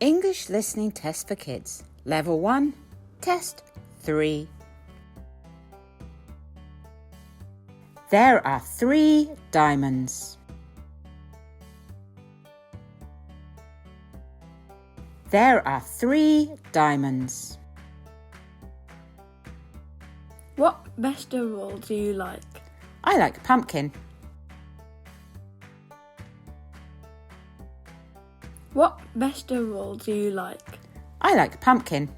English Listening Test for Kids, Level 1, Test 3. There are 3 diamonds. There are 3 diamonds. What vegetable do you like? I like pumpkin. What vegetable do you like? I like pumpkin.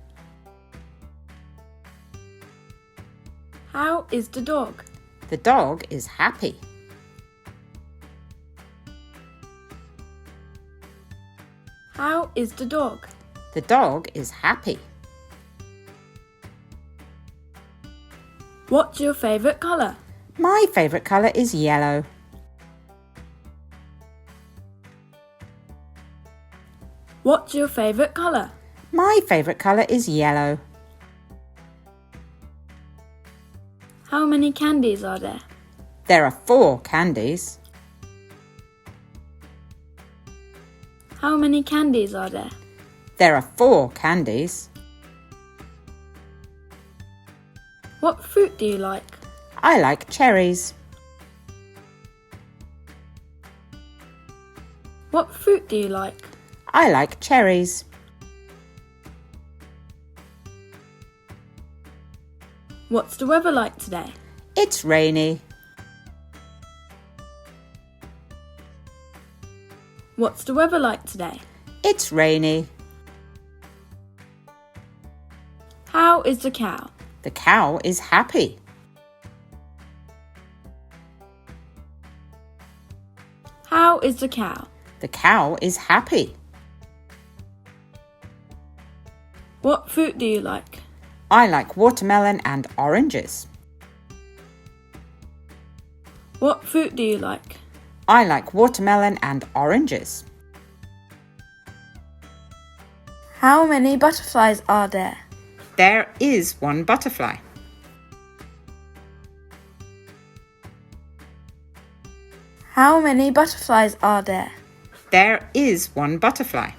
How is the dog? The dog is happy. How is the dog? The dog is happy. What's your favourite colour? My favourite colour is yellow. What's your favourite colour? My favourite colour is yellow. How many candies are there? There are 4 candies. How many candies are there? There are 4 candies. What fruit do you like? I like cherries. What fruit do you like? I like cherries. What's the weather like today? It's rainy. What's the weather like today? It's rainy. How is the cow? The cow is happy. How is the cow? The cow is happy. What fruit do you like? I like watermelon and oranges. What fruit do you like? I like watermelon and oranges. How many butterflies are there? There is 1 butterfly. How many butterflies are there? There is 1 butterfly.